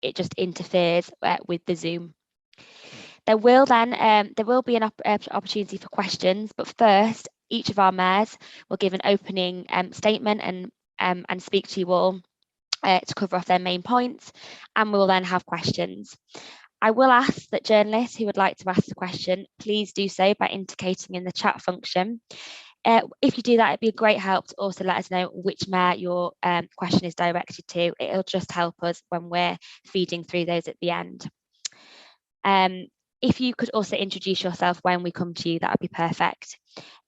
it just interferes with the Zoom. There will be an opportunity for questions, but first, each of our mayors will give an opening statement and speak to you all to cover off their main points, and we will then have questions. I will ask that journalists who would like to ask the question, please do so by indicating in the chat function. If you do that, it'd be a great help to also let us know which mayor your question is directed to. It'll just help us when we're feeding through those at the end. If you could also introduce yourself when we come to you, that would be perfect.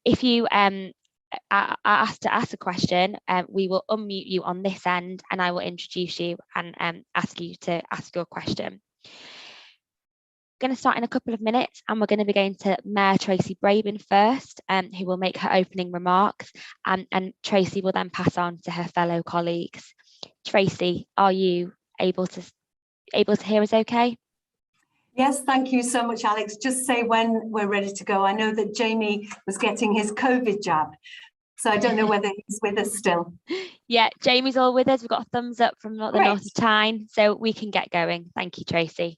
If you are asked to ask a question, we will unmute you on this end and I will introduce you and ask you to ask your question. Going to start in a couple of minutes, and we're going to be going to Mayor Tracy Brabin first, who will make her opening remarks, and Tracy will then pass on to her fellow colleagues. Tracy, are you able to hear us okay? Yes, thank you so much, Alex. Just say when we're ready to go. I know that Jamie was getting his COVID jab, so I don't know whether he's with us still. Yeah, Jamie's all with us. We've got a thumbs up from the North of Tyne, so we can get going. Thank you, Tracy.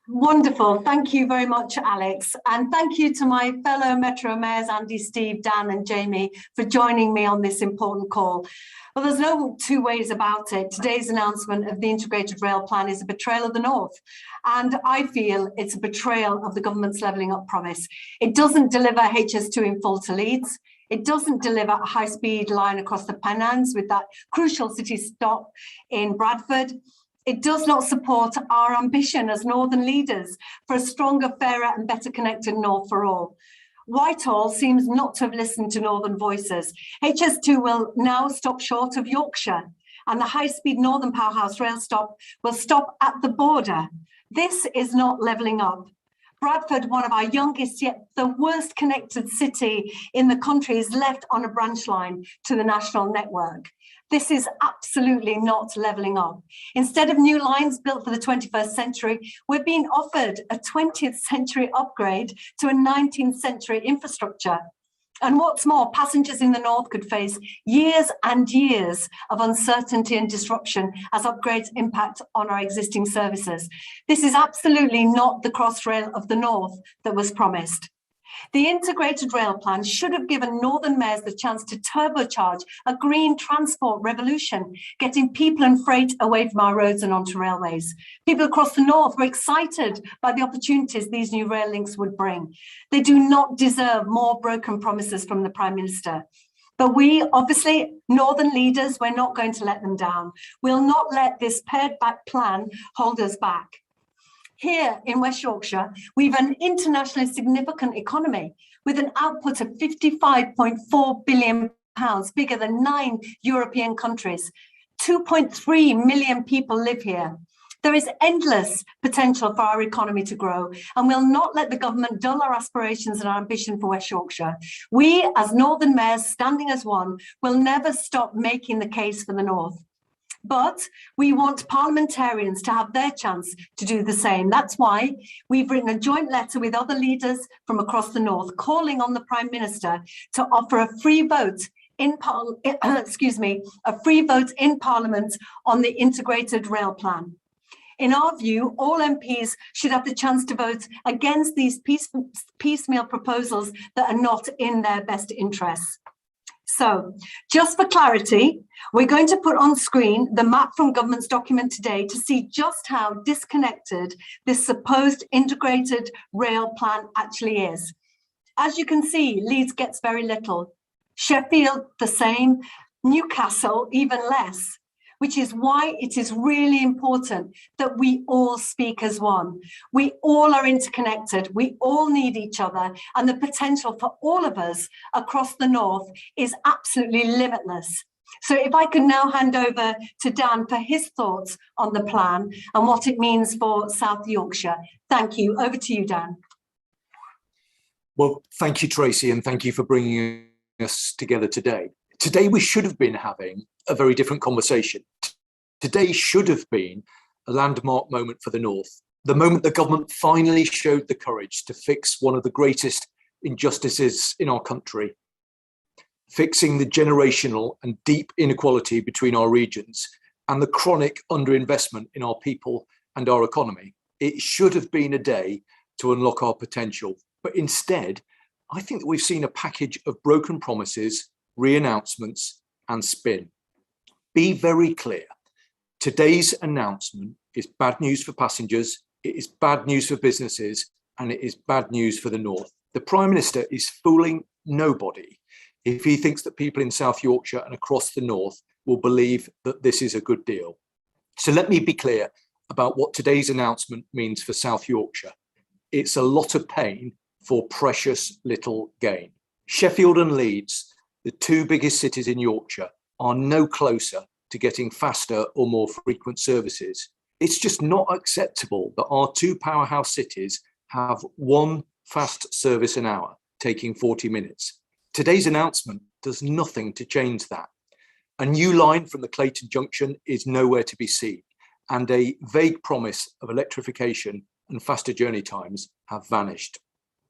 Wonderful. Thank you very much, Alex. And thank you to my fellow Metro Mayors, Andy, Steve, Dan and Jamie, for joining me on this important call. Well, there's no two ways about it. Today's announcement of the Integrated Rail Plan is a betrayal of the North. And I feel it's a betrayal of the government's levelling up promise. It doesn't deliver HS2 in full to Leeds. It doesn't deliver a high-speed line across the Pennines with that crucial city stop in Bradford. It does not support our ambition as Northern leaders for a stronger, fairer and better connected North for all. Whitehall seems not to have listened to Northern voices. HS2 will now stop short of Yorkshire, and the high-speed Northern Powerhouse rail stop will stop at the border. This is not levelling up. Bradford, one of our youngest yet the worst connected city in the country, is left on a branch line to the national network. This is absolutely not levelling up. Instead of new lines built for the 21st century, we're being offered a 20th century upgrade to a 19th century infrastructure. And what's more, passengers in the North could face years and years of uncertainty and disruption as upgrades impact on our existing services. This is absolutely not the Crossrail of the North that was promised. The Integrated Rail Plan should have given Northern mayors the chance to turbocharge a green transport revolution, getting people and freight away from our roads and onto railways. People across the North were excited by the opportunities these new rail links would bring. They do not deserve more broken promises from the Prime Minister. But we, obviously, Northern leaders, we're not going to let them down. We'll not let this pared-back plan hold us back. Here in West Yorkshire, we have an internationally significant economy with an output of £55.4 billion, bigger than 9 European countries. 2.3 million people live here. There is endless potential for our economy to grow, and we'll not let the government dull our aspirations and our ambition for West Yorkshire. We, as Northern mayors standing as one, will never stop making the case for the North. But we want parliamentarians to have their chance to do the same. That's why we've written a joint letter with other leaders from across the North, calling on the Prime Minister to offer a free vote in Parliament on the Integrated Rail Plan. In our view, all MPs should have the chance to vote against these piecemeal proposals that are not in their best interests. So, just for clarity, we're going to put on screen the map from government's document today to see just how disconnected this supposed integrated rail plan actually is. As you can see, Leeds gets very little, Sheffield the same, Newcastle even less, which is why it is really important that we all speak as one. We all are interconnected, we all need each other, and the potential for all of us across the North is absolutely limitless. So if I could now hand over to Dan for his thoughts on the plan and what it means for South Yorkshire. Thank you. Over to you, Dan. Well, thank you, Tracy, and thank you for bringing us together today. Today, we should have been having a very different conversation. Today should have been a landmark moment for the North, the moment the government finally showed the courage to fix one of the greatest injustices in our country, fixing the generational and deep inequality between our regions and the chronic underinvestment in our people and our economy. It should have been a day to unlock our potential. But instead, I think that we've seen a package of broken promises, re-announcements, and spin. Be very clear. Today's announcement is bad news for passengers, it is bad news for businesses, and it is bad news for the North. The Prime Minister is fooling nobody if he thinks that people in South Yorkshire and across the North will believe that this is a good deal. So let me be clear about what today's announcement means for South Yorkshire. It's a lot of pain for precious little gain. Sheffield and Leeds, the two biggest cities in Yorkshire, are no closer to getting faster or more frequent services. It's just not acceptable that our two powerhouse cities have one fast service an hour, taking 40 minutes. Today's announcement does nothing to change that. A new line from the Clayton Junction is nowhere to be seen, and a vague promise of electrification and faster journey times have vanished.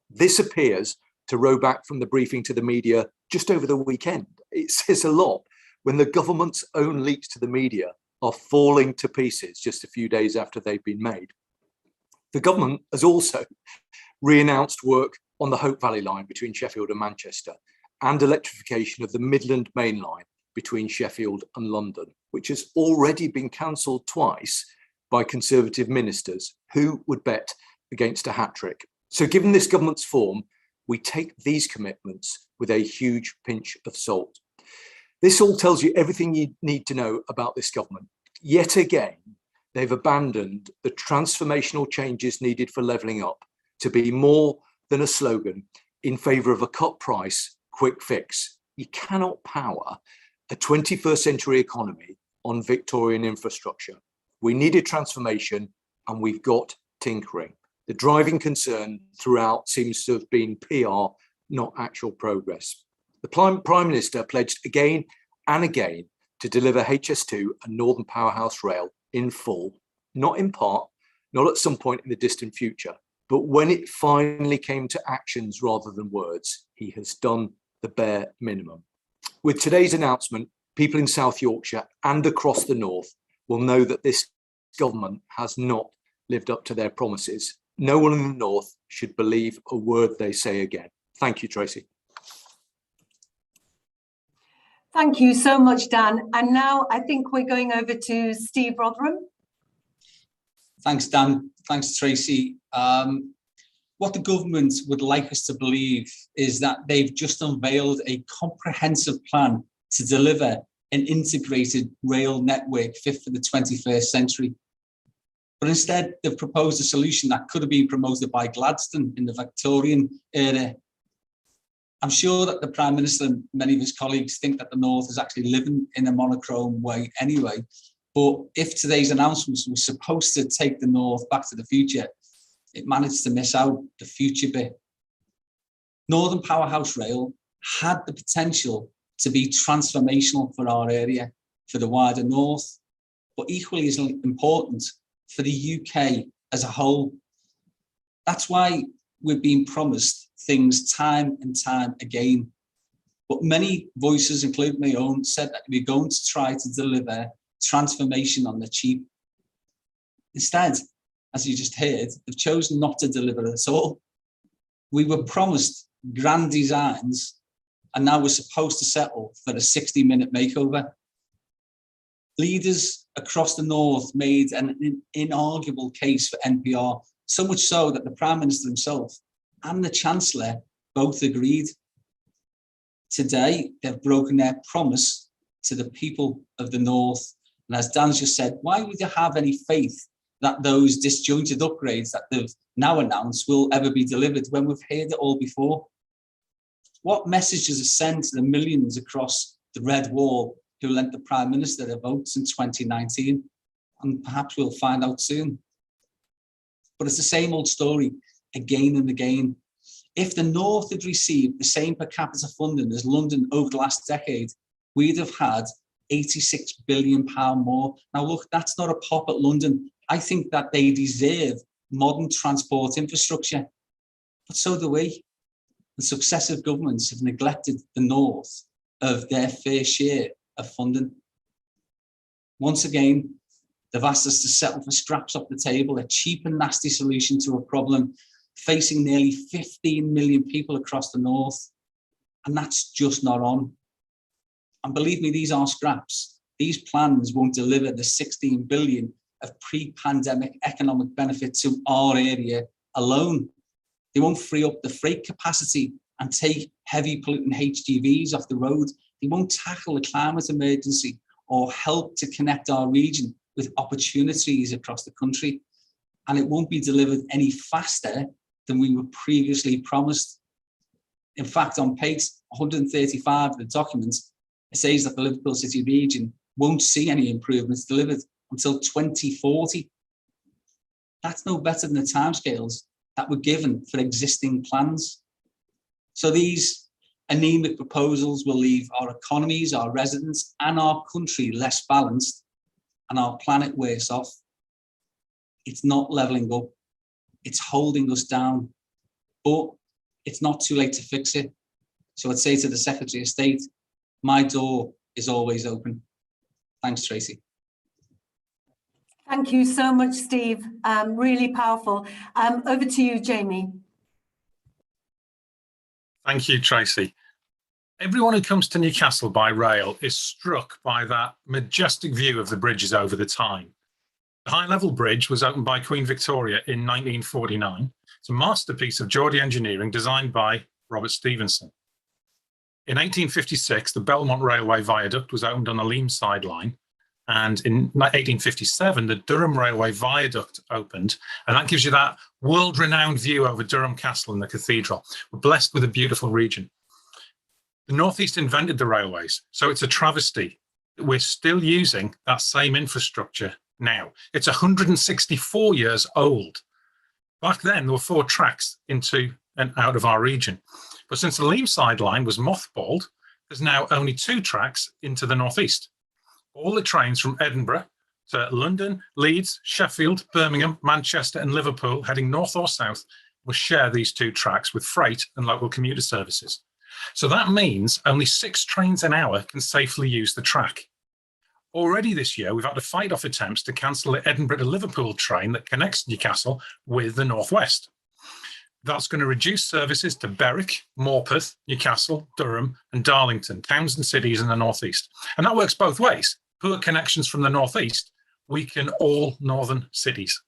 This appears to row back from the briefing to the media just over the weekend. It says a lot when the government's own leaks to the media are falling to pieces just a few days after they've been made. The government has also re-announced work on the Hope Valley line between Sheffield and Manchester, and electrification of the Midland Main Line between Sheffield and London, which has already been cancelled twice by Conservative ministers who would bet against a hat-trick. So given this government's form, we take these commitments with a huge pinch of salt. This all tells you everything you need to know about this government. Yet again, they've abandoned the transformational changes needed for levelling up to be more than a slogan in favour of a cut price, quick fix. You cannot power a 21st century economy on Victorian infrastructure. We needed transformation and we've got tinkering. The driving concern throughout seems to have been PR, not actual progress. The Prime Minister pledged again and again to deliver HS2 and Northern Powerhouse Rail in full, not in part, not at some point in the distant future, but when it finally came to actions rather than words, he has done the bare minimum. With today's announcement, people in South Yorkshire and across the North will know that this government has not lived up to their promises. No one in the North should believe a word they say again. Thank you, Tracy. Thank you so much, Dan. And now I think we're going over to Steve Rotheram. Thanks, Dan. Thanks, Tracy. What the government would like us to believe is that they've just unveiled a comprehensive plan to deliver an integrated rail network fit for the 21st century. But instead, they've proposed a solution that could have been promoted by Gladstone in the Victorian era. I'm sure that the Prime Minister and many of his colleagues think that the North is actually living in a monochrome way anyway. But if today's announcements were supposed to take the North back to the future, it managed to miss out the future bit. Northern Powerhouse Rail had the potential to be transformational for our area, for the wider North, but equally as important for the UK as a whole. That's why we've been promised things time and time again. But many voices, including my own, said that we're going to try to deliver transformation on the cheap. Instead, as you just heard, they've chosen not to deliver at all. We were promised grand designs, and now we're supposed to settle for a 60-minute makeover. Leaders across the North made an inarguable case for NPR, so much so that the Prime Minister himself and the Chancellor both agreed. Today, they've broken their promise to the people of the North. And as Dan's just said, why would you have any faith that those disjointed upgrades that they've now announced will ever be delivered when we've heard it all before? What message does it send to the millions across the Red Wall who lent the Prime Minister their votes in 2019? And perhaps we'll find out soon. But it's the same old story again and again. If the North had received the same per capita funding as London over the last decade, we'd have had £86 billion more. Now, look, that's not a pop at London. I think that they deserve modern transport infrastructure, but so do we. The successive governments have neglected the North of their fair share of funding. Once again, They've asked us to settle for scraps off the table, a cheap and nasty solution to a problem facing nearly 15 million people across the north. And that's just not on. And believe me, these are scraps. These plans won't deliver the 16 billion of pre-pandemic economic benefit to our area alone. They won't free up the freight capacity and take heavy polluting HGVs off the road. They won't tackle the climate emergency or help to connect our region with opportunities across the country. And it won't be delivered any faster than we were previously promised. In fact, on page 135 of the document, it says that the Liverpool City region won't see any improvements delivered until 2040. That's no better than the timescales that were given for existing plans. So these anemic proposals will leave our economies, our residents, and our country less balanced, and our planet worse off. It's not levelling up, it's holding us down, but it's not too late to fix it. So I'd say to the Secretary of State, my door is always open. Thanks, Tracy. Thank you so much, Steve. Really powerful. Over to you, Jamie. Thank you, Tracy. Everyone who comes to Newcastle by rail is struck by that majestic view of the bridges over the Tyne. The high-level bridge was opened by Queen Victoria in 1949. It's a masterpiece of Geordie engineering designed by Robert Stevenson. In 1856, the Belmont Railway Viaduct was opened on the Leamside line, and in 1857, the Durham Railway Viaduct opened, and that gives you that world-renowned view over Durham Castle and the cathedral. We're blessed with a beautiful region. The North East invented the railways, so it's a travesty that we're still using that same infrastructure now. It's 164 years old. Back then, there were 4 tracks into and out of our region. But since the Leamside line was mothballed, there's now only 2 tracks into the northeast. All the trains from Edinburgh to London, Leeds, Sheffield, Birmingham, Manchester and Liverpool heading north or south will share these 2 tracks with freight and local commuter services. So that means only 6 trains an hour can safely use the track. Already this year, we've had to fight off attempts to cancel the Edinburgh to Liverpool train that connects Newcastle with the northwest. That's going to reduce services to Berwick, Morpeth, Newcastle, Durham and Darlington, towns and cities in the northeast. And that works both ways. Poor connections from the northeast weaken all northern cities.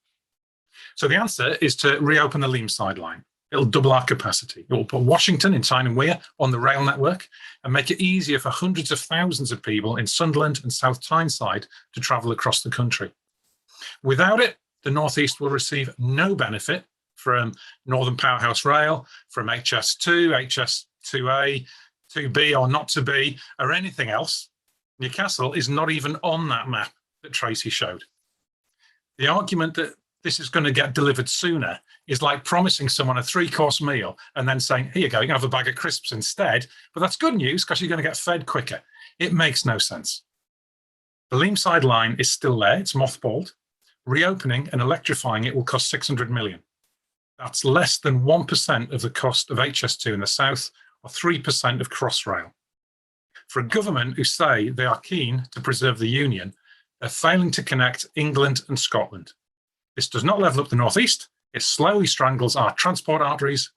So the answer is to reopen the Leamside line. It'll double our capacity. It will put Washington in Tyne and Wear on the rail network and make it easier for hundreds of thousands of people in Sunderland and South Tyneside to travel across the country. Without it, the northeast will receive no benefit from Northern Powerhouse Rail, from HS2, HS2A, 2B or not to be, or anything else. Newcastle is not even on that map that Tracy showed. The argument that this is going to get delivered sooner is like promising someone a 3-course meal and then saying, here you go, you can have a bag of crisps instead, but that's good news because you're going to get fed quicker. It makes no sense. The Leamside line is still there, it's mothballed. Reopening and electrifying it will cost 600 million. That's less than 1% of the cost of HS2 in the south or 3% of Crossrail. For a government who say they are keen to preserve the union, they're failing to connect England and Scotland. This does not level up the northeast, it slowly strangles our transport arteries,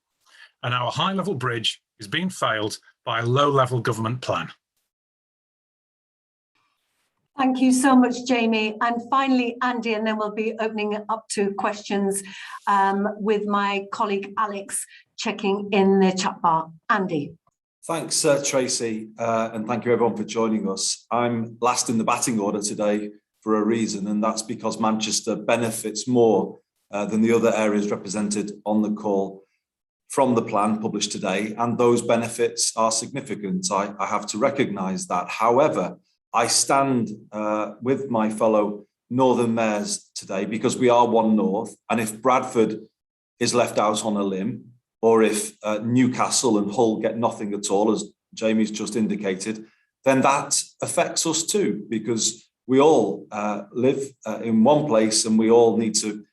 and our high-level bridge is being failed by a low-level government plan. Thank you so much, Jamie. And finally, Andy, and then we'll be opening it up to questions with my colleague Alex checking in the chat bar. Andy. Thanks, Tracy, and thank you everyone for joining us. I'm last in the batting order today for a reason, and that's because Manchester benefits more than the other areas represented on the call from the plan published today, and those benefits are significant. I have to recognise that. However, I stand with my fellow Northern mayors today because we are one North, and if Bradford is left out on a limb, or if Newcastle and Hull get nothing at all, as Jamie's just indicated, then that affects us too, because we all live in one place and we all need to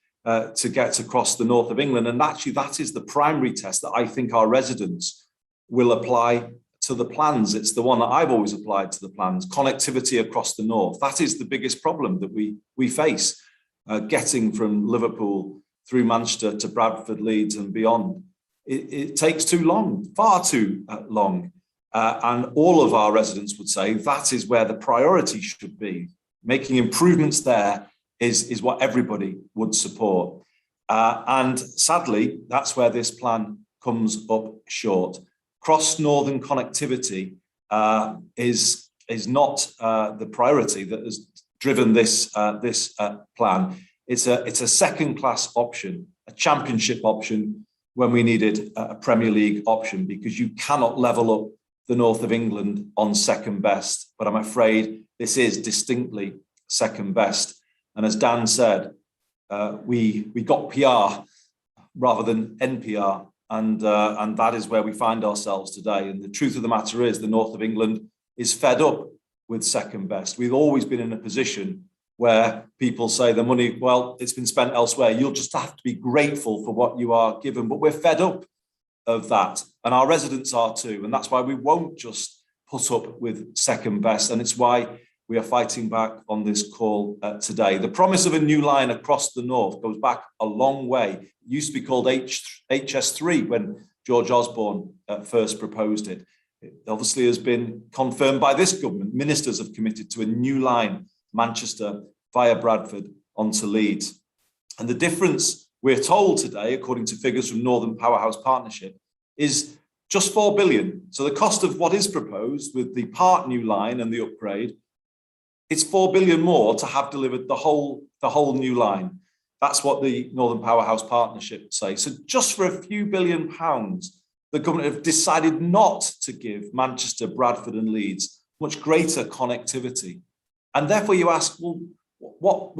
get across the north of England. And actually, that is the primary test that I think our residents will apply to the plans. It's the one that I've always applied to the plans, connectivity across the north. That is the biggest problem that we face, getting from Liverpool through Manchester to Bradford, Leeds and beyond. It takes too long, far too long. And all of our residents would say that is where the priority should be. Making improvements there is what everybody would support. And sadly, that's where this plan comes up short. Cross-northern connectivity is not the priority that has driven this plan. It's a second-class option, a championship option when we needed a Premier League option, because you cannot level up the north of England on second best. But I'm afraid this is distinctly second best. And as Dan said, we got PR rather than NPR. And that is where we find ourselves today. And the truth of the matter is the north of England is fed up with second best. We've always been in a position where people say the money, well, it's been spent elsewhere. You'll just have to be grateful for what you are given. But we're fed up of that. And our residents are too. And that's why we won't just put up with second best. And it's why we are fighting back on this call today. The promise of a new line across the north goes back a long way. It used to be called HS3 when George Osborne first proposed it. It obviously has been confirmed by this government. Ministers have committed to a new line, Manchester via Bradford onto Leeds. And the difference, we're told today, according to figures from Northern Powerhouse Partnership, is just 4 billion. So the cost of what is proposed with the part new line and the upgrade, it's 4 billion more to have delivered the whole new line. That's what the Northern Powerhouse Partnership say. So just for a few £billion, the government have decided not to give Manchester, Bradford and Leeds much greater connectivity. And therefore you ask, well,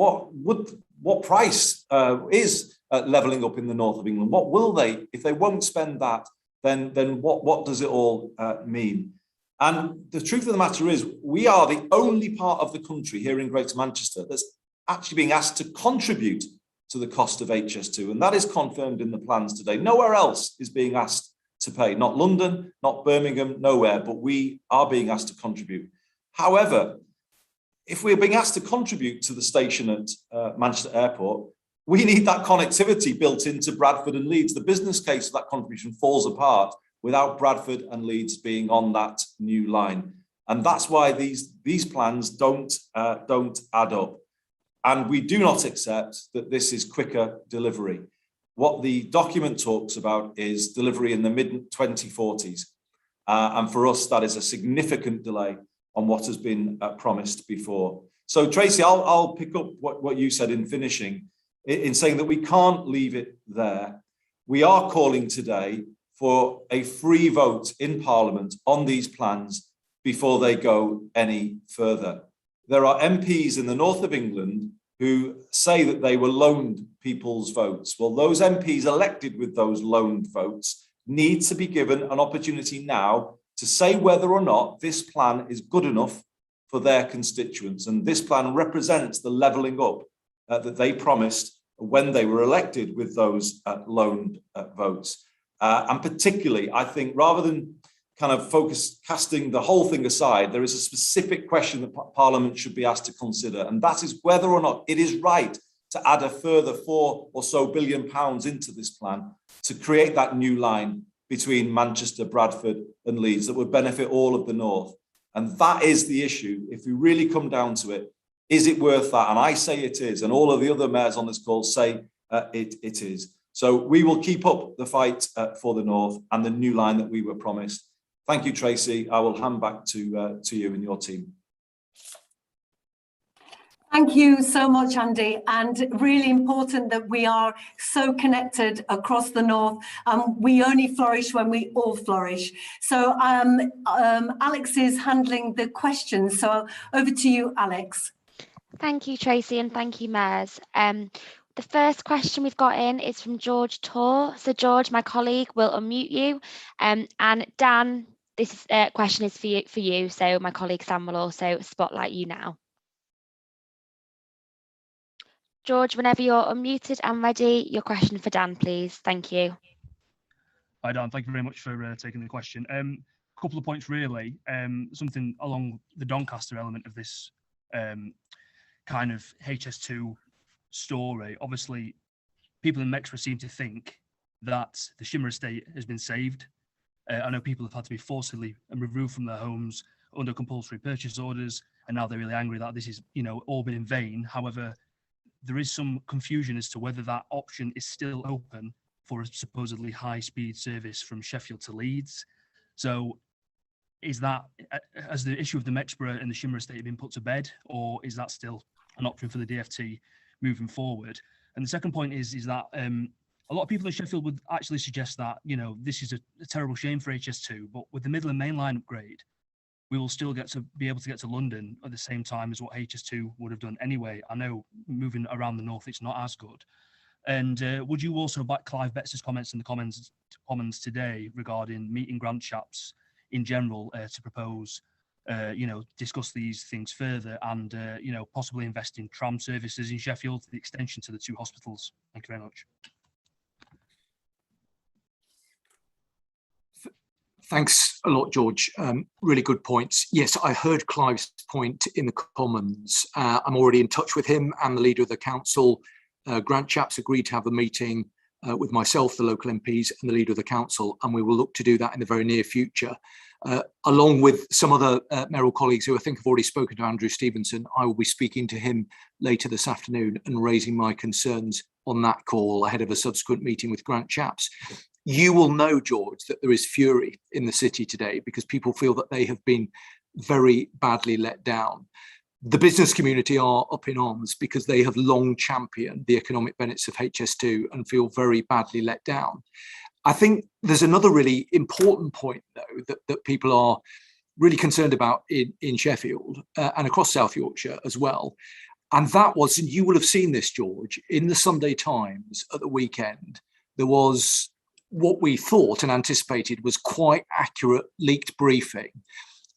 what price is levelling up in the north of England? What will they, if they won't spend that, then what does it all mean? And the truth of the matter is, we are the only part of the country here in Greater Manchester that's actually being asked to contribute to the cost of HS2. And that is confirmed in the plans today. Nowhere else is being asked to pay, not London, not Birmingham, nowhere, but we are being asked to contribute. However, if we're being asked to contribute to the station at Manchester Airport, we need that connectivity built into Bradford and Leeds. The business case of that contribution falls apart without Bradford and Leeds being on that new line. And that's why these plans don't add up. And we do not accept that this is quicker delivery. What the document talks about is delivery in the mid-2040s. And for us, that is a significant delay on what has been promised before. So Tracy, I'll pick up what you said in finishing, in saying that we can't leave it there. We are calling today for a free vote in Parliament on these plans before they go any further. There are MPs in the north of England who say that they were loaned people's votes. Well, those MPs elected with those loaned votes need to be given an opportunity now to say whether or not this plan is good enough for their constituents. And this plan represents the levelling up that they promised when they were elected with those loaned votes. And particularly, I think, rather than kind of casting the whole thing aside, there is a specific question that Parliament should be asked to consider, and that is whether or not it is right to add a further £4 billion into this plan to create that new line between Manchester, Bradford and Leeds that would benefit all of the north. And that is the issue. If we really come down to it, is it worth that? And I say it is, and all of the other mayors on this call say it is. So we will keep up the fight for the north and the new line that we were promised. Thank you, Tracy. I will hand back to you and your team. Thank you so much, Andy, and really important that we are so connected across the north. We only flourish when we all flourish. So Alex is handling the questions. So over to you, Alex. Thank you, Tracy, and thank you, Mayors. The first question we've got in is from George Tor. So George, my colleague, will unmute you. And Dan, this question is for you. So my colleague Sam will also spotlight you now. George, whenever you're unmuted and ready, your question for Dan, please. Thank you. Hi, Dan. Thank you very much for taking the question. couple of points really. Something along the Doncaster element of this kind of HS2 story. Obviously, people in Mexborough seem to think that the Shimmer estate has been saved. I know people have had to be forcibly removed from their homes under compulsory purchase orders, and now they're really angry that this is, all been in vain. However, there is some confusion as to whether that option is still open for a supposedly high-speed service from Sheffield to Leeds. So is that, has the issue of the Mexborough and the Shimmer estate been put to bed, or is that still an option for the DfT moving forward? And the second point is that a lot of people in Sheffield would actually suggest that, this is a terrible shame for HS2, but with the Midland Main Line upgrade, we will still be able to get to London at the same time as what HS2 would have done anyway. I know moving around the north, it's not as good. And would you also back Clive Betts' comments in the Commons today regarding meeting Grant Shapps in general to propose, discuss these things further and, possibly invest in tram services in Sheffield, the extension to the 2 hospitals? Thank you very much. Thanks a lot, George. Really good points. Yes, I heard Clive's point in the Commons. I'm already in touch with him and the leader of the council. Grant Shapps agreed to have a meeting with myself, the local MPs, and the leader of the council, and we will look to do that in the very near future. Along with some other mayoral colleagues who I think have already spoken to Andrew Stevenson, I will be speaking to him later this afternoon and raising my concerns on that call ahead of a subsequent meeting with Grant Shapps. You will know, George, that there is fury in the city today because people feel that they have been very badly let down. The business community are up in arms because they have long championed the economic benefits of HS2 and feel very badly let down. I think there's another really important point, though, that people are really concerned about in Sheffield and across South Yorkshire as well. And that was, and you will have seen this, George, in the Sunday Times at the weekend, there was what we thought and anticipated was quite accurate leaked briefing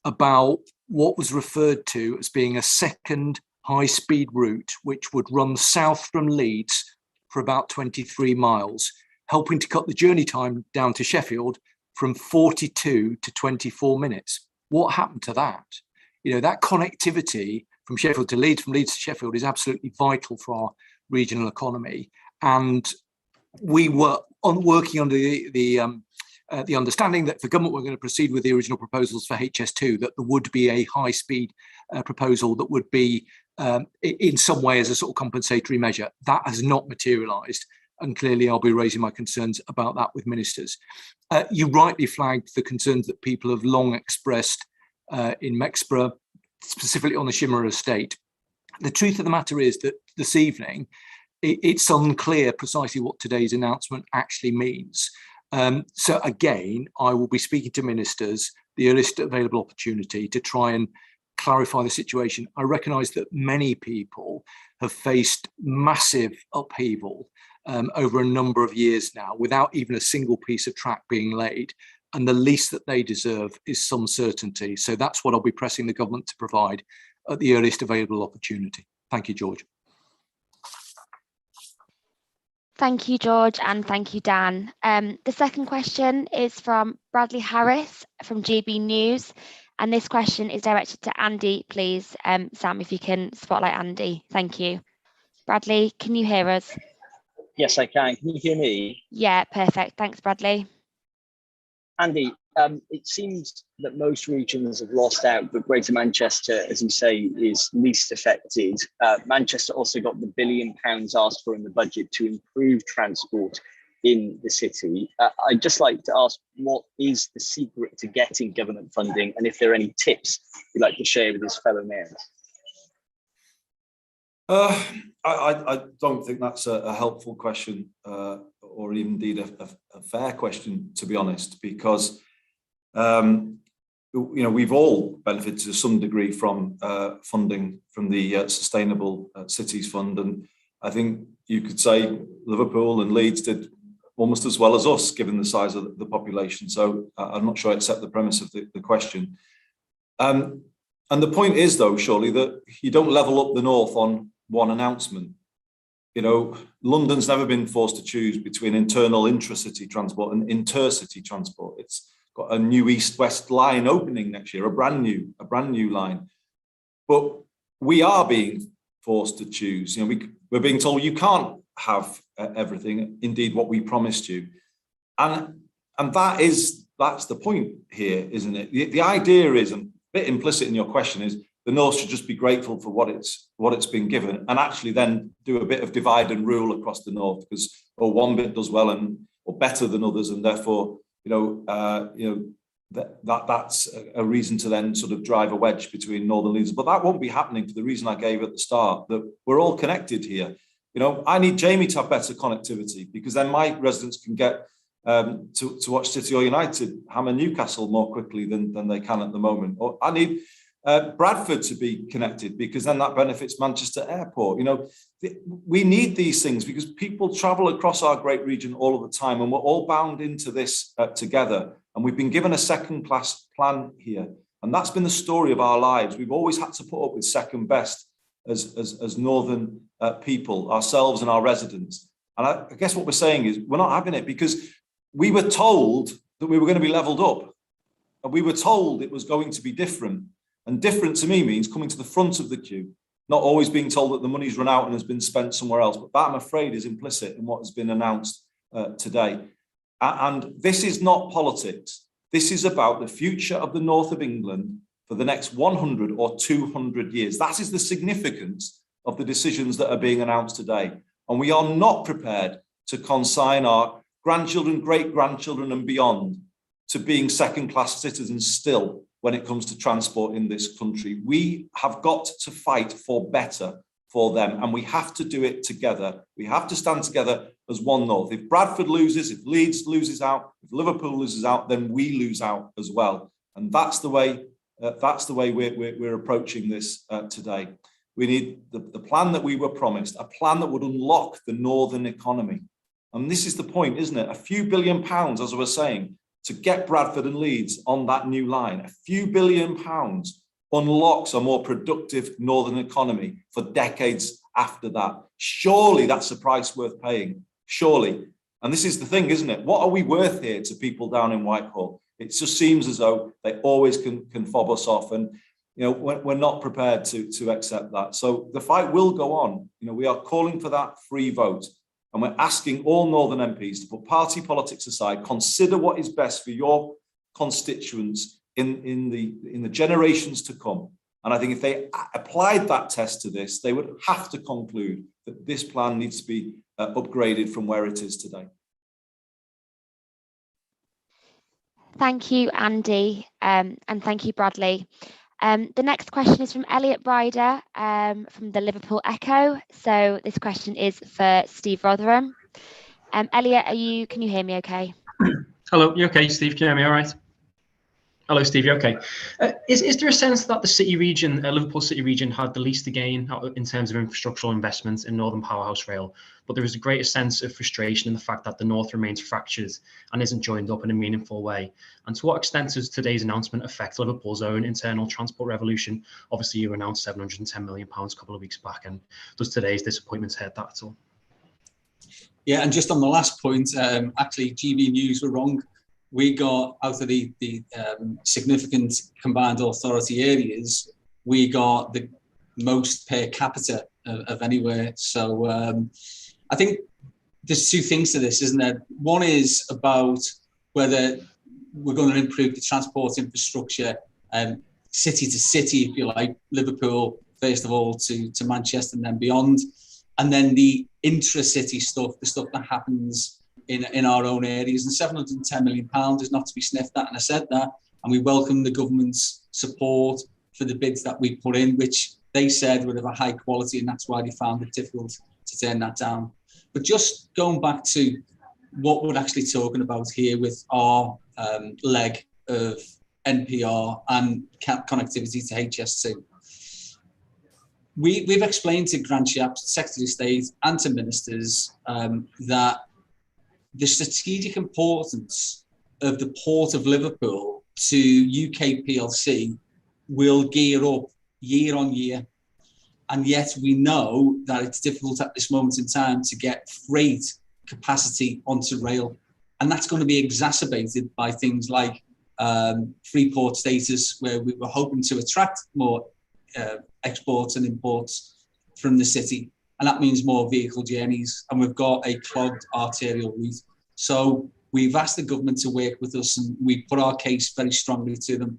about what was referred to as being a second high-speed route which would run south from Leeds for about 23 miles, helping to cut the journey time down to Sheffield from 42 to 24 minutes. What happened to that? That connectivity from Sheffield to Leeds, from Leeds to Sheffield is absolutely vital for our regional economy. And we were working under the understanding that if the government were going to proceed with the original proposals for HS2, that there would be a high-speed proposal that would be in some way as a sort of compensatory measure. That has not materialised, and clearly I'll be raising my concerns about that with ministers. You rightly flagged the concerns that people have long expressed in Mexborough, specifically on the Shimmer estate. The truth of the matter is that this evening, it's unclear precisely what today's announcement actually means. So again, I will be speaking to ministers, the earliest available opportunity to try and clarify the situation. I recognise that many people have faced massive upheaval over a number of years now without even a single piece of track being laid. And the least that they deserve is some certainty. So that's what I'll be pressing the government to provide at the earliest available opportunity. Thank you, George. Thank you, George, and thank you, Dan. The second question is from Bradley Harris from GB News. And this question is directed to Andy, please. Sam, if you can spotlight Andy. Thank you. Bradley, can you hear us? Yes, I can. Can you hear me? Yeah, perfect. Thanks, Bradley. Andy, it seems that most regions have lost out, but Greater Manchester, as you say, is least affected. Manchester also got the £1 billion asked for in the budget to improve transport in the city. I'd just like to ask, what is the secret to getting government funding, and if there are any tips you'd like to share with his fellow mayors? I don't think that's a helpful question, or indeed a fair question, to be honest, because we've all benefited to some degree from funding from the Sustainable Cities Fund, and I think you could say Liverpool and Leeds did almost as well as us, given the size of the population. So I'm not sure I accept the premise of the question. And the point is, though, surely, that you don't level up the north on one announcement. London's never been forced to choose between internal intracity transport and intercity transport. It's got a new east-west line opening next year, a brand new line. But we are being forced to choose. You know, we're being told you can't have everything, indeed what we promised you. And that's the point here, isn't it? The idea is, and a bit implicit in your question, is the North should just be grateful for what it's been given, and actually then do a bit of divide and rule across the North, because one bit does well or better than others, and therefore that's a reason to then sort of drive a wedge between northern leaders. But that won't be happening for the reason I gave at the start, that we're all connected here. You know, I need Jamie to have better connectivity, because then my residents can get to watch City or United hammer Newcastle more quickly than they can at the moment. Or I need Bradford to be connected, because then that benefits Manchester Airport. You know, we need these things because people travel across our great region all of the time, and we're all bound into this together. And we've been given a second-class plan here, and that's been the story of our lives. We've always had to put up with second best as northern people, ourselves and our residents. And I guess what we're saying is we're not having it, because we were told that we were going to be levelled up, and we were told it was going to be different. And different to me means coming to the front of the queue, not always being told that the money's run out and has been spent somewhere else. But that, I'm afraid, is implicit in what has been announced today. And this is not politics. This is about the future of the north of England for the next 100 or 200 years. That is the significance of the decisions that are being announced today. And we are not prepared to consign our grandchildren, great-grandchildren and beyond to being second-class citizens still when it comes to transport in this country. We have got to fight for better for them, and we have to do it together. We have to stand together as one North. If Bradford loses, if Leeds loses out, if Liverpool loses out, then we lose out as well. And that's the way we're approaching this today. We need the plan that we were promised, a plan that would unlock the northern economy. And this is the point, isn't it? A few £billion, as I was saying, to get Bradford and Leeds on that new line. A few £billion unlocks a more productive northern economy for decades after that. Surely that's a price worth paying. Surely. And this is the thing, isn't it? What are we worth here to people down in Whitehall? It just seems as though they always can fob us off. And you know, we're not prepared to accept that. So the fight will go on. You know, we are calling for that free vote. And we're asking all Northern MPs to put party politics aside, consider what is best for your constituents in the generations to come. And I think if they applied that test to this, they would have to conclude that this plan needs to be upgraded from where it is today. Thank you, Andy, and thank you, Bradley. The next question is from Elliot Ryder from the Liverpool Echo. So this question is for Steve Rotheram. Elliot, can you hear me okay? Hello, you okay, Steve? Can you hear me all right? Hello, Steve, you okay? Is there a sense that the city region, Liverpool City region, had the least to gain in terms of infrastructural investments in Northern Powerhouse Rail, but there is a greater sense of frustration in the fact that the North remains fractured and isn't joined up in a meaningful way? And to what extent does today's announcement affect Liverpool's own internal transport revolution? Obviously, you announced £710 million a couple of weeks back, and does today's disappointments hurt that at all? Yeah, and just on the last point, actually, GB News were wrong. We got out of the significant combined authority areas, we got the most per capita of anywhere. So I think there's two things to this, isn't there? One is about whether we're going to improve the transport infrastructure, city to city, if you like, Liverpool, first of all, to Manchester and then beyond. And then the intra-city stuff, the stuff that happens in our own areas. And £710 million is not to be sniffed at, and I said that, and we welcome the government's support for the bids that we put in, which they said would have a high quality, and that's why they found it difficult to turn that down. But just going back to what we're actually talking about here with our leg of NPR and connectivity to HS2, we've explained to Grant Shapps, Secretary of State, and to ministers that the strategic importance of the Port of Liverpool to UK PLC will gear up year on year. And yet we know that it's difficult at this moment in time to get freight capacity onto rail. And that's going to be exacerbated by things like free port status, where we were hoping to attract more exports and imports from the city. And that means more vehicle journeys. And we've got a clogged arterial route. So we've asked the government to work with us, and we put our case very strongly to them.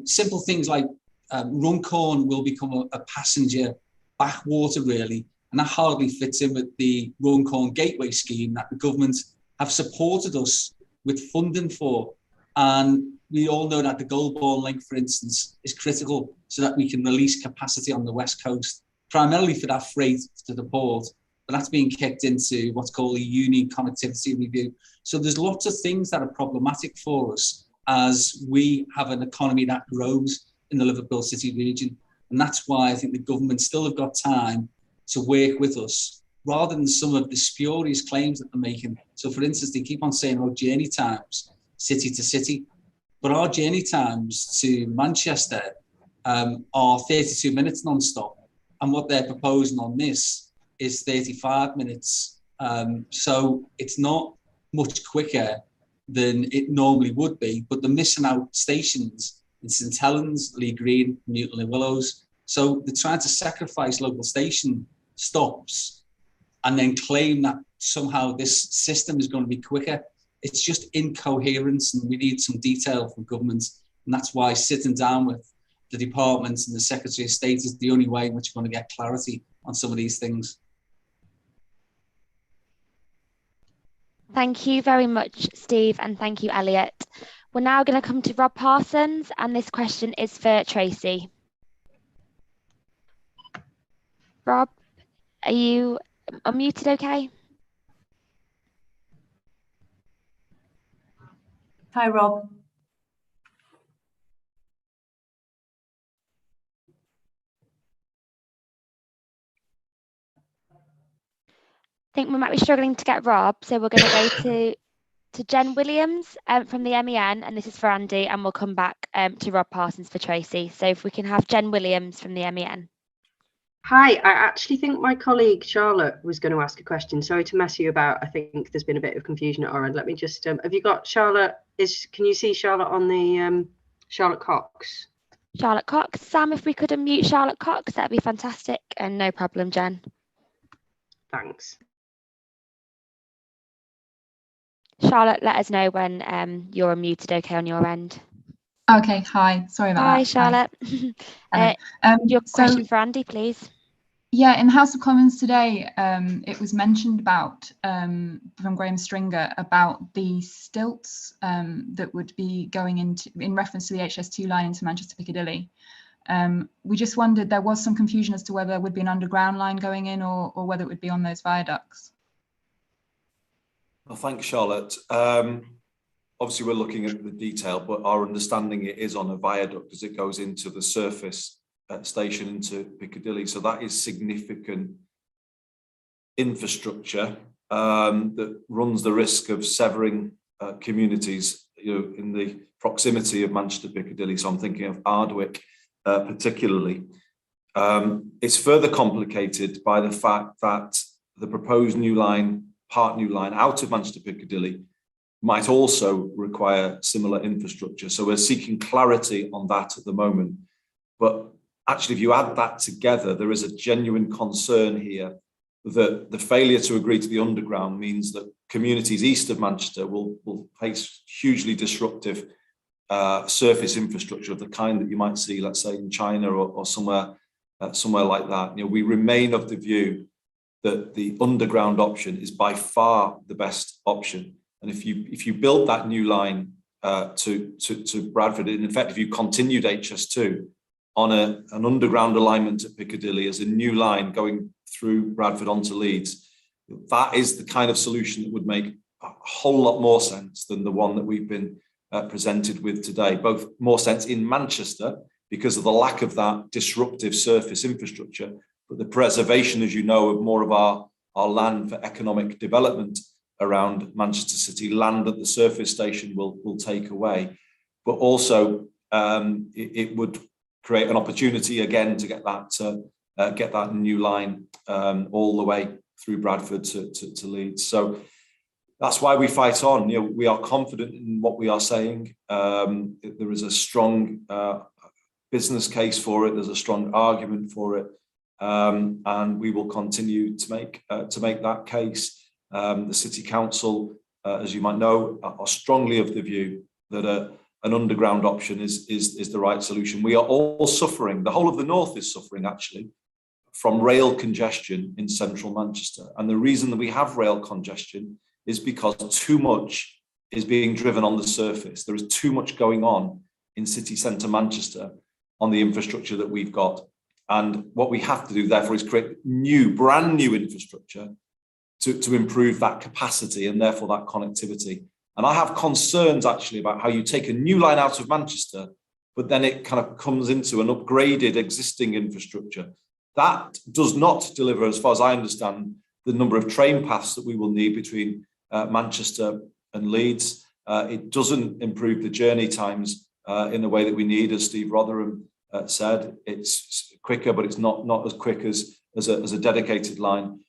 Simple things like Runcorn will become a passenger backwater, really. And that hardly fits in with the Runcorn Gateway scheme that the government have supported us with funding for. And we all know that the Goulburn link, for instance, is critical so that we can release capacity on the West Coast, primarily for that freight to the port. But that's being kicked into what's called a union connectivity review. So there's lots of things that are problematic for us as we have an economy that grows in the Liverpool City region. And that's why I think the government still have got time to work with us, rather than some of the spurious claims that they're making. So for instance, they keep on saying about journey times, city to city, but our journey times to Manchester are 32 minutes non-stop. And what they're proposing on this is 35 minutes. So it's not much quicker than it normally would be, but they're missing out stations in St Helens, Lee Green, Newton and Willows. So they're trying to sacrifice local station stops and then claim that somehow this system is going to be quicker. It's just incoherence, and we need some detail from government. And that's why sitting down with the departments and the Secretary of State is the only way in which we're going to get clarity on some of these things. Thank you very much, Steve, and thank you, Elliot. We're now going to come to Rob Parsons, and this question is for Tracy. Rob, are you unmuted okay? Hi, Rob. I think we might be struggling to get Rob, so we're going to go to Jen Williams from the MEN, and this is for Andy, and we'll come back to Rob Parsons for Tracy. So if we can have Jen Williams from the MEN. Hi, I actually think my colleague Charlotte was going to ask a question. Sorry to mess you about. I think there's been a bit of confusion at our end. Let me just, have you got Charlotte? Can you see Charlotte on the Charlotte Cox? Charlotte Cox. Sam, if we could unmute Charlotte Cox, that'd be fantastic. And no problem, Jen. Thanks. Charlotte, let us know when you're unmuted okay on your end. Okay, hi, sorry about that. Hi, Charlotte. Your question for Andy, please. Yeah, in the House of Commons today, it was mentioned about, from Graham Stringer, about the stilts that would be going in reference to the HS2 line into Manchester Piccadilly. We just wondered, there was some confusion as to whether there would be an underground line going in or whether it would be on those viaducts. Well, thanks, Charlotte. Obviously, we're looking at the detail, but our understanding it is on a viaduct as it goes into the surface station into Piccadilly. So that is significant infrastructure that runs the risk of severing communities, in the proximity of Manchester Piccadilly. So I'm thinking of Ardwick particularly. It's further complicated by the fact that the proposed new line, part new line out of Manchester Piccadilly, might also require similar infrastructure. So we're seeking clarity on that at the moment. But actually, if you add that together, there is a genuine concern here that the failure to agree to the underground means that communities east of Manchester will face hugely disruptive surface infrastructure of the kind that you might see, let's say, in China or somewhere like that. We remain of the view that the underground option is by far the best option. And if you build that new line to Bradford, in effect, if you continued HS2 on an underground alignment at Piccadilly as a new line going through Bradford onto Leeds, that is the kind of solution that would make a whole lot more sense than the one that we've been presented with today. Both more sense in Manchester because of the lack of that disruptive surface infrastructure, but the preservation, as you know, of more of our land for economic development around Manchester City, land that the surface station will take away. But also it would create an opportunity again to get that new line all the way through Bradford to Leeds. So that's why we fight on. We are confident in what we are saying. There is a strong business case for it. There's a strong argument for it, and we will continue to make that case. The City Council, as you might know, are strongly of the view that an underground option is the right solution. We are all suffering. The whole of the north is suffering, actually, from rail congestion in central Manchester. And the reason that we have rail congestion is because too much is being driven on the surface. There is too much going on in city centre Manchester on the infrastructure that we've got. And what we have to do, therefore, is create brand new infrastructure to improve that capacity and therefore that connectivity. And I have concerns, actually, about how you take a new line out of Manchester, but then it kind of comes into an upgraded existing infrastructure. That does not deliver, as far as I understand, the number of train paths that we will need between Manchester and Leeds. It doesn't improve the journey times in the way that we need, as Steve Rotheram said. It's quicker, but it's not as quick as a dedicated line.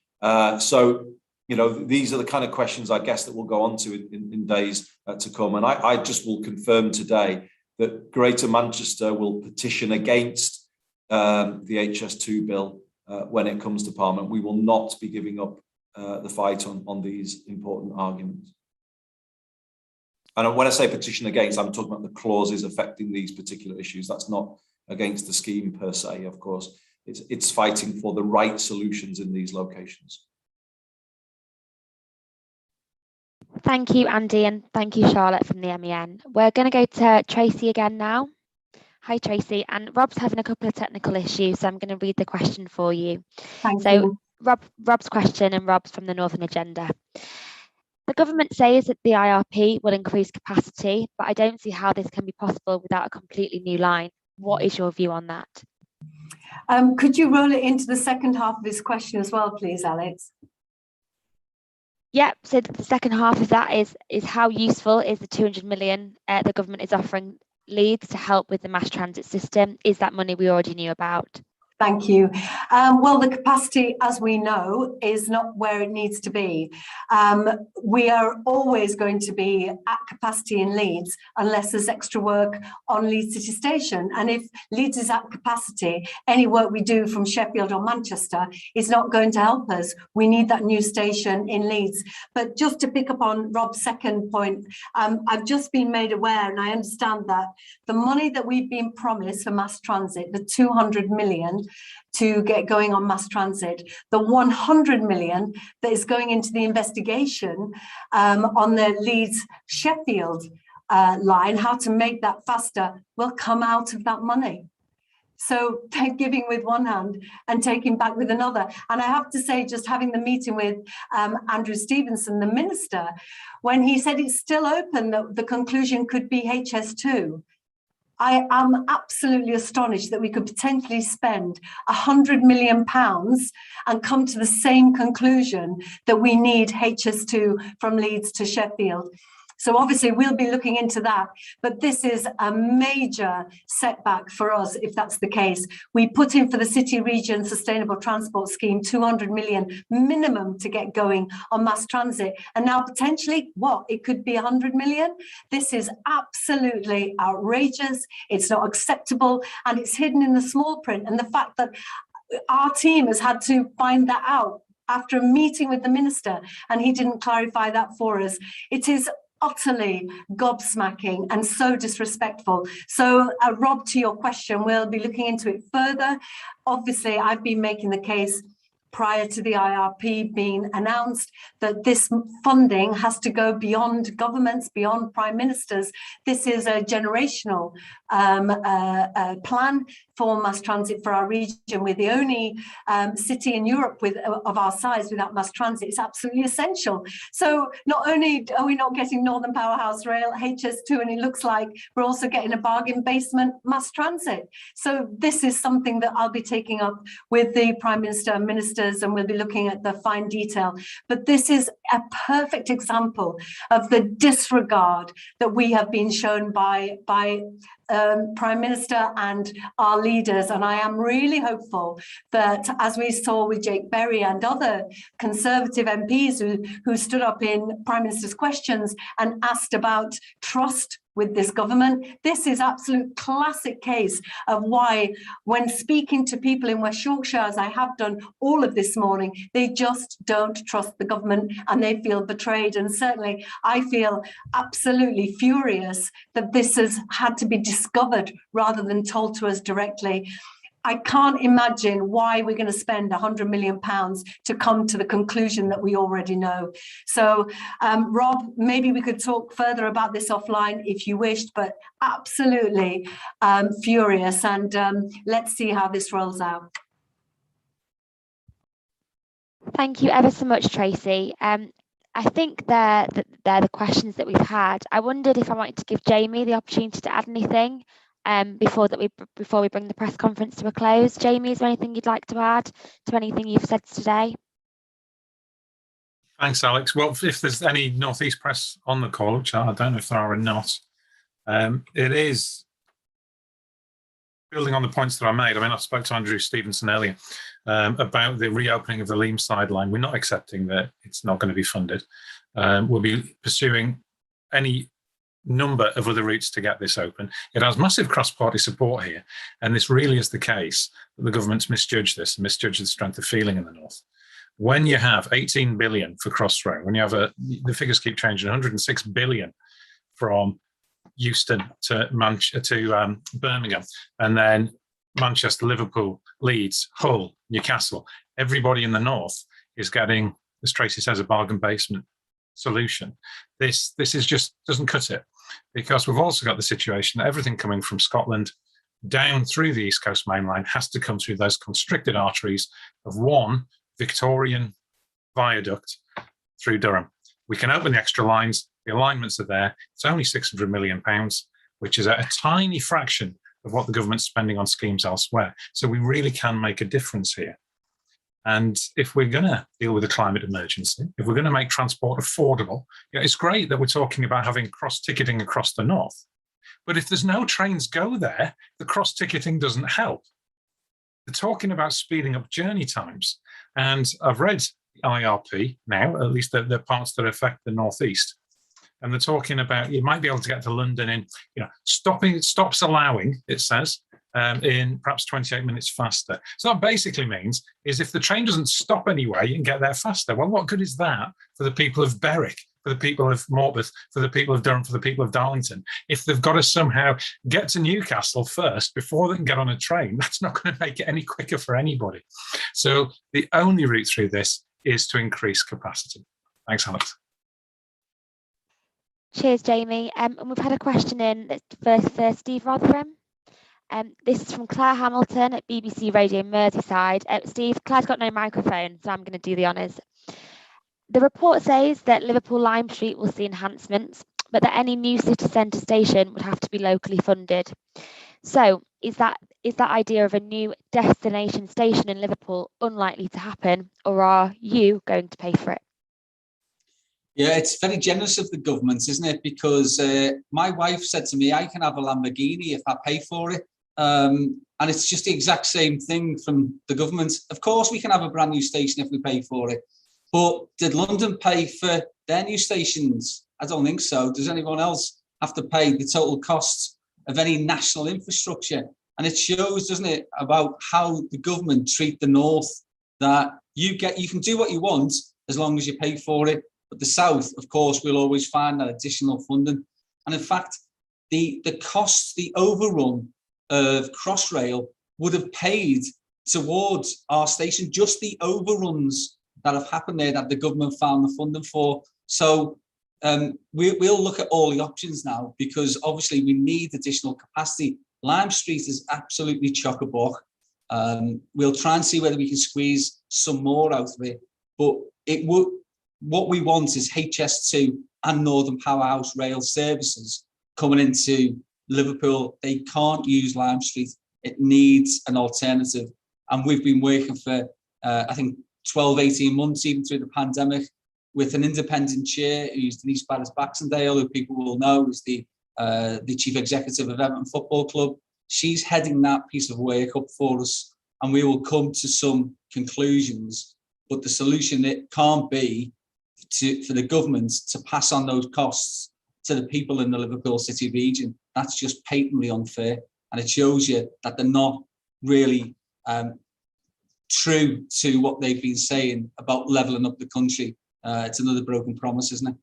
So, these are the kind of questions, I guess, that we'll go on to in days to come. And I just will confirm today that Greater Manchester will petition against the HS2 bill when it comes to Parliament. We will not be giving up the fight on these important arguments. And when I say petition against, I'm talking about the clauses affecting these particular issues. That's not against the scheme per se, of course. It's fighting for the right solutions in these locations. Thank you, Andy, and thank you, Charlotte, from the MEN. We're going to go to Tracy again now. Hi, Tracy. And Rob's having a couple of technical issues, so I'm going to read the question for you. Thank you. Rob's question, and Rob's from the Northern Agenda. The government says that the IRP will increase capacity, but I don't see how this can be possible without a completely new line. What is your view on that? Could you roll it into the second half of this question as well, please, Alex? Yeah, so the second half of that is how useful is the 200 million the government is offering Leeds to help with the mass transit system? Is that money we already knew about? Thank you. Well, the capacity, as we know, is not where it needs to be. We are always going to be at capacity in Leeds unless there's extra work on Leeds City Station. And if Leeds is at capacity, any work we do from Sheffield or Manchester is not going to help us. We need that new station in Leeds. But just to pick up on Rob's second point, I've just been made aware, and I understand that the money that we've been promised for mass transit, the 200 million, to get going on mass transit, the 100 million that is going into the investigation on the Leeds-Sheffield line, how to make that faster, will come out of that money. So they're giving with one hand and taking back with another. And I have to say, just having the meeting with Andrew Stevenson, the minister, when he said it's still open, that the conclusion could be HS2, I am absolutely astonished that we could potentially spend £100 million and come to the same conclusion that we need HS2 from Leeds to Sheffield. So obviously we'll be looking into that, but this is a major setback for us if that's the case. We put in for the City Region Sustainable Transport Scheme 200 million minimum to get going on mass transit, and now potentially it could be 100 million. This is absolutely outrageous. It's not acceptable, and it's hidden in the small print. And the fact that our team has had to find that out after a meeting with the minister and he didn't clarify that for us, it is utterly gobsmacking and so disrespectful. So Rob, to your question, we'll be looking into it further. Obviously, I've been making the case prior to the IRP being announced that this funding has to go beyond governments, beyond prime ministers. This is a generational plan for mass transit for our region. We're the only city in Europe of our size without mass transit. It's absolutely essential. So not only are we not getting Northern Powerhouse Rail, HS2, and it looks like we're also getting a bargain basement mass transit. So this is something that I'll be taking up with the Prime Minister and ministers, and we'll be looking at the fine detail. But this is a perfect example of the disregard that we have been shown by Prime Minister and our leaders, and I am really hopeful that, as we saw with Jake Berry and other Conservative MPs who stood up in Prime Minister's questions and asked about trust with this government, this is absolute classic case of why, when speaking to people in West Yorkshire, as I have done all of this morning, they just don't trust the government and they feel betrayed. And certainly I feel absolutely furious that this has had to be discovered rather than told to us directly. I can't imagine why we're going to spend £100 million to come to the conclusion that we already know. So, Rob, maybe we could talk further about this offline if you wished, but absolutely furious. And let's see how this rolls out. Thank you ever so much, Tracy. I think they're the questions that we've had. I wondered if I wanted to give Jamie the opportunity to add anything before we bring the press conference to a close. Jamie, is there anything you'd like to add to anything you've said today? Thanks, Alex. Well, if there's any North East press on the call, which I don't know if there are or not, it is building on the points that I made. I mean, I spoke to Andrew Stevenson earlier about the reopening of the Leam sideline. We're not accepting that it's not going to be funded. We'll be pursuing any number of other routes to get this open. It has massive cross-party support here, and this really is the case that the government's misjudged this, and misjudged the strength of feeling in the north. When you have 18 billion for Crossrail, when you have the figures keep changing, 106 billion from Euston to Birmingham, and then Manchester, Liverpool, Leeds, Hull, Newcastle, everybody in the north is getting, as Tracy says, a bargain basement solution. This is just doesn't cut it, because we've also got the situation that everything coming from Scotland down through the East Coast Main Line has to come through those constricted arteries of one Victorian viaduct through Durham. We can open the extra lines, the alignments are there. It's only £600 million, which is a tiny fraction of what the government's spending on schemes elsewhere. So we really can make a difference here. And if we're going to deal with the climate emergency, if we're going to make transport affordable, it's great that we're talking about having cross-ticketing across the north. But if there's no trains go there, the cross-ticketing doesn't help. They're talking about speeding up journey times. And I've read IRP now, at least the parts that affect the northeast. And they're talking about, you might be able to get to London in, stops allowing, it says, in perhaps 28 minutes faster. So that basically means is if the train doesn't stop anywhere, you can get there faster. Well, what good is that for the people of Berwick, for the people of Morpeth, for the people of Durham, for the people of Darlington? If they've got to somehow get to Newcastle first before they can get on a train, that's not going to make it any quicker for anybody. So the only route through this is to increase capacity. Thanks, Alex. Cheers, Jamie. And we've had a question in for Steve Rotheram. This is from Claire Hamilton at BBC Radio Merseyside. Steve, Claire's got no microphone, so I'm going to do the honours. The report says that Liverpool Lime Street will see enhancements, but that any new city centre station would have to be locally funded. So is that idea of a new destination station in Liverpool unlikely to happen, or are you going to pay for it? Yeah, it's very generous of the government, isn't it? Because my wife said to me, I can have a Lamborghini if I pay for it. And it's just the exact same thing from the government. Of course, we can have a brand new station if we pay for it. But did London pay for their new stations? I don't think so. Does anyone else have to pay the total costs of any national infrastructure? And it shows, doesn't it, about how the government treat the north, that you can do what you want as long as you pay for it. But the south, of course, will always find that additional funding. And in fact, the costs, the overrun of Crossrail would have paid towards our station, just the overruns that have happened there that the government found the funding for. So we'll look at all the options now, because obviously we need additional capacity. Lime Street is absolutely chock-a-block. We'll try and see whether we can squeeze some more out of it. But what we want is HS2 and Northern Powerhouse rail services coming into Liverpool. They can't use Lime Street. It needs an alternative. And we've been working for, I think, 12, 18 months, even through the pandemic, with an independent chair who's Denise Barris-Baxendale, who people will know is the the chief executive of Everton Football Club. She's heading that piece of work up for us, and we will come to some conclusions. But the solution, it can't be for the government to pass on those costs to the people in the Liverpool City region. That's just patently unfair, and it shows you that they're not really true to what they've been saying about levelling up the country. It's another broken promise, isn't it?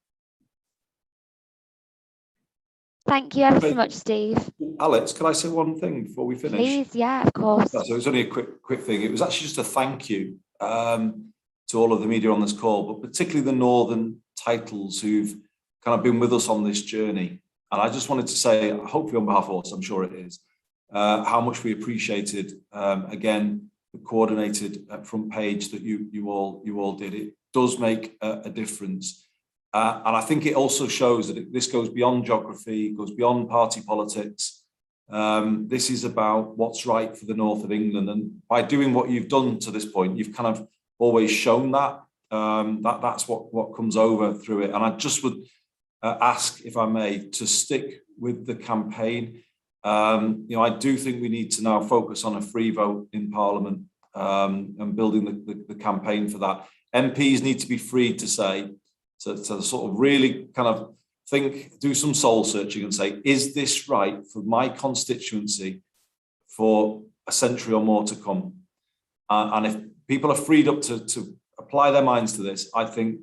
Thank you ever so much, Steve. Alex, can I say one thing before we finish? Please, yeah, of course. So it was only a quick thing. It was actually just a thank you to all of the media on this call, but particularly the Northern titles who've kind of been with us on this journey. And I just wanted to say, hopefully on behalf of us, I'm sure it is, how much we appreciated, again, the coordinated front page that you all did. It does make a difference. And I think it also shows that this goes beyond geography, goes beyond party politics. This is about what's right for the north of England. And by doing what you've done to this point, you've kind of always shown that. That's what comes over through it. And I just would ask, if I may, to stick with the campaign. I do think we need to now focus on a free vote in Parliament and building the campaign for that. MPs need to be free to say, to sort of really kind of do some soul searching and say, is this right for my constituency for a century or more to come? And if people are freed up to apply their minds to this, I think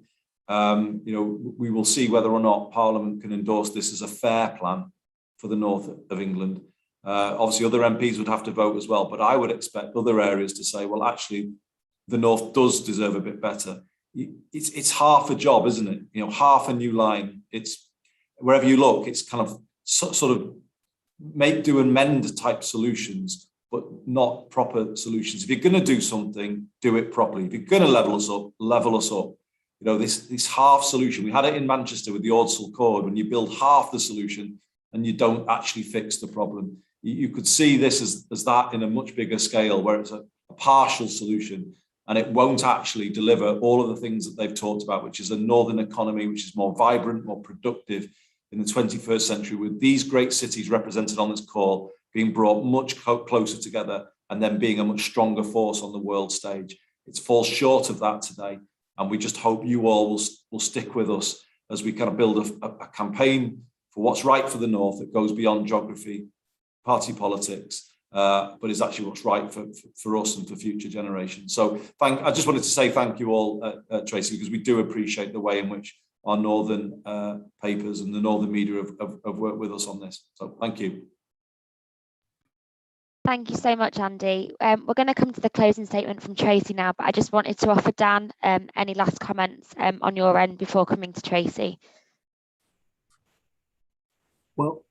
we will see whether or not Parliament can endorse this as a fair plan for the north of England. Obviously, other MPs would have to vote as well, but I would expect other areas to say, well, actually, the north does deserve a bit better. It's half a job, isn't it? Half a new line. It's wherever you look, it's kind of sort of make, do and mend type solutions, but not proper solutions. If you're going to do something, do it properly. If you're going to level us up. This half solution. We had it in Manchester with the Ordsall Cord, when you build half the solution and you don't actually fix the problem. You could see this as that in a much bigger scale, where it's a partial solution, and it won't actually deliver all of the things that they've talked about, which is a northern economy, which is more vibrant, more productive in the 21st century, with these great cities represented on this call being brought much closer together and then being a much stronger force on the world stage. It falls short of that today. And we just hope you all will stick with us as we kind of build a campaign for what's right for the north that goes beyond geography, party politics, but is actually what's right for us and for future generations. So I just wanted to say thank you all, Tracy, because we do appreciate the way in which our northern papers and the northern media have worked with us on this. So thank you. Thank you so much, Andy. We're going to come to the closing statement from Tracy now, but I just wanted to offer Dan any last comments on your end before coming to Tracy. Well,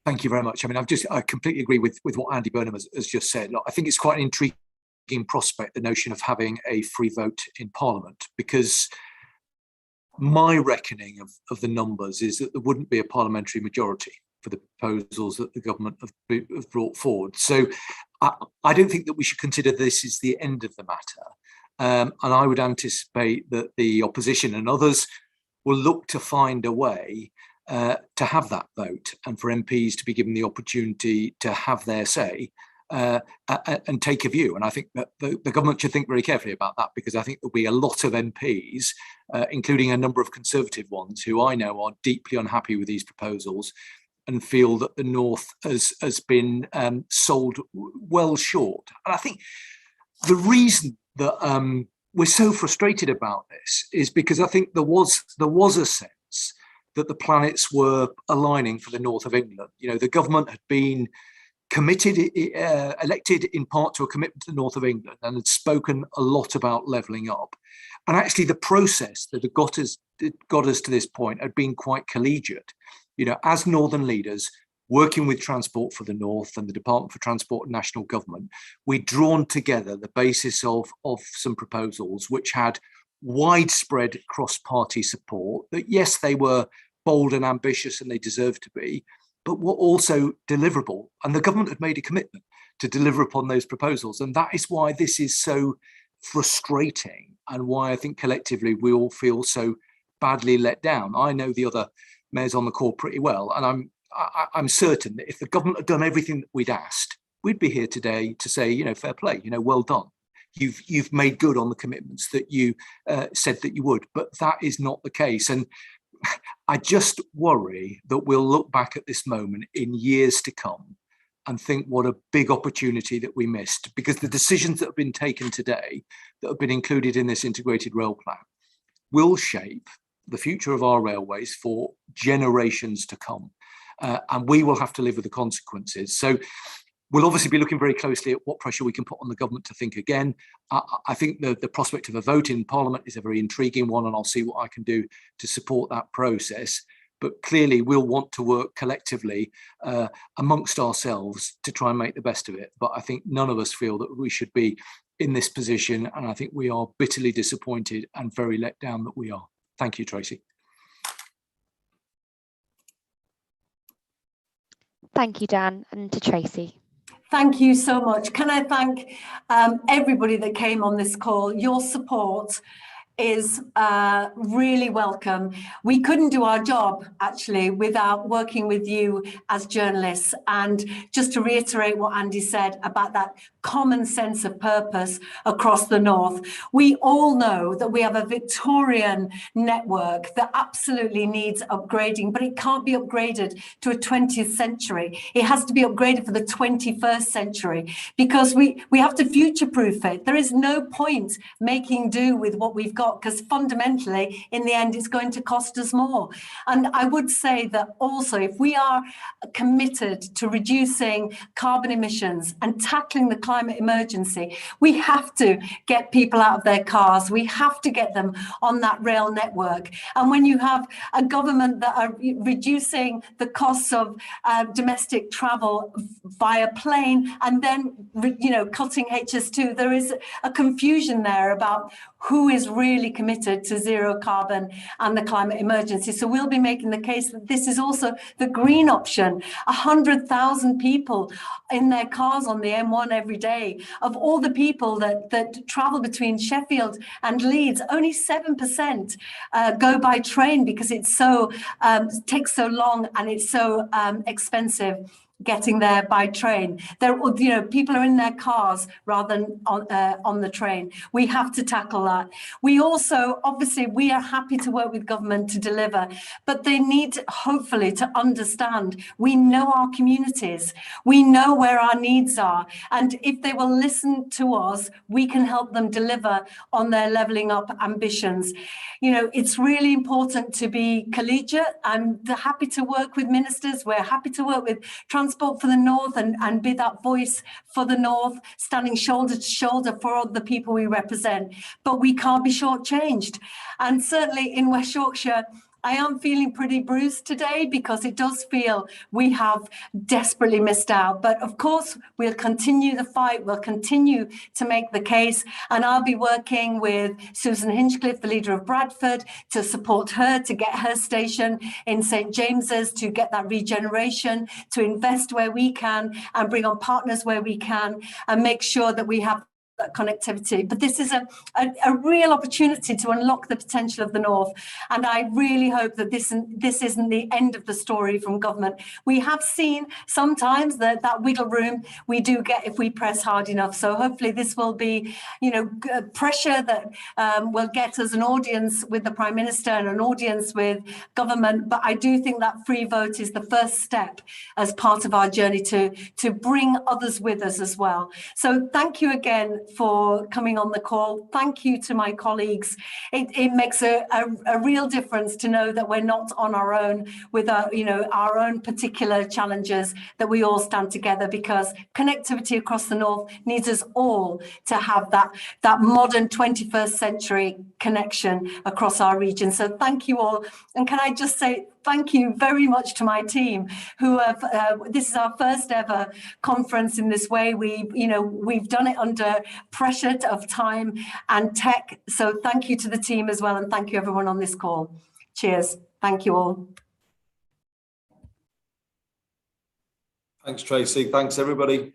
thank you very much. I mean, I completely agree with what Andy Burnham has just said. Look, I think it's quite an intriguing prospect, the notion of having a free vote in Parliament, because my reckoning of the numbers is that there wouldn't be a parliamentary majority for the proposals that the government have brought forward. So I don't think that we should consider this as the end of the matter. And I would anticipate that the opposition and others will look to find a way to have that vote, and for MPs to be given the opportunity to have their say and take a view. And I think that the government should think very carefully about that, because I think there'll be a lot of MPs, including a number of Conservative ones, who I know are deeply unhappy with these proposals and feel that the North has been sold well short. And I think the reason that we're so frustrated about this is because I think there was a sense that the planets were aligning for the north of England. The government had been committed, elected in part to a commitment to the north of England, and had spoken a lot about levelling up. And actually the process that had got us to this point had been quite collegiate. As northern leaders working with Transport for the North and the Department for Transport and National Government, we'd drawn together the basis of some proposals which had widespread cross-party support, that yes, they were bold and ambitious and they deserved to be, but were also deliverable. And the government had made a commitment to deliver upon those proposals. And that is why this is so frustrating, and why I think collectively we all feel so badly let down. I know the other mayors on the call pretty well, and I'm certain that if the government had done everything that we'd asked, we'd be here today to say, you know, fair play, you know, well done. You've made good on the commitments that you said that you would, but that is not the case. And I just worry that we'll look back at this moment in years to come and think what a big opportunity that we missed, because the decisions that have been taken today, that have been included in this integrated rail plan, will shape the future of our railways for generations to come. And we will have to live with the consequences. So we'll obviously be looking very closely at what pressure we can put on the government to think again. I think the prospect of a vote in Parliament is a very intriguing one, and I'll see what I can do to support that process. But clearly we'll want to work collectively amongst ourselves to try and make the best of it. But I think none of us feel that we should be in this position, and I think we are bitterly disappointed and very let down that we are. Thank you, Tracy. Thank you, Dan, and to Tracy. Thank you so much. Can I thank everybody that came on this call? Your support is really welcome. We couldn't do our job actually without working with you as journalists. And just to reiterate what Andy said about that common sense of purpose across the north, we all know that we have a Victorian network that absolutely needs upgrading, but it can't be upgraded to a 20th century. It has to be upgraded for the 21st century, because we have to future-proof it. There is no point making do with what we've got, because fundamentally, in the end, it's going to cost us more. And I would say that also, if we are committed to reducing carbon emissions and tackling the climate emergency, we have to get people out of their cars. We have to get them on that rail network. And when you have a government that are reducing the costs of domestic travel via plane and then, you know, cutting HS2, there is a confusion there about who is really committed to zero carbon and the climate emergency. So we'll be making the case that this is also the green option. 100,000 people in their cars on the M1 every day. Of all the people that travel between Sheffield and Leeds, only 7% go by train, because it's so takes so long and it's so expensive getting there by train. There, you know, people are in their cars rather than on the train. We have to tackle that. We also, obviously, we are happy to work with government to deliver, but they need, hopefully, to understand we know our communities, we know where our needs are, and if they will listen to us, we can help them deliver on their levelling up ambitions. You know, it's really important to be collegiate. I'm happy to work with ministers. We're happy to work with Transport for the North and be that voice for the North, standing shoulder to shoulder for all the people we represent. But we can't be shortchanged. And certainly in West Yorkshire, I am feeling pretty bruised today, because it does feel we have desperately missed out. But of course, we'll continue the fight. We'll continue to make the case. And I'll be working with Susan Hinchcliffe, the leader of Bradford, to support her, to get her station in St. James's, to get that regeneration, to invest where we can and bring on partners where we can, and make sure that we have connectivity. But this is a real opportunity to unlock the potential of the North, and I really hope that this isn't the end of the story from government. We have seen sometimes that wiggle room we do get if we press hard enough, so hopefully this will be, you know, pressure that will get us an audience with the Prime Minister and an audience with government. But I do think that free vote is the first step as part of our journey to bring others with us as well. So thank you again for coming on the call. Thank you to my colleagues. It makes a real difference to know that we're not on our own with our own particular challenges, that we all stand together, because connectivity across the North needs us all to have that modern 21st century connection across our region. So thank you all. And can I just say thank you very much to my team, who have, this is our first ever conference in this way. We've done it under pressure of time and tech. So thank you to the team as well. And thank you everyone on this call. Cheers. Thank you all. Thanks, Tracy. Thanks, everybody.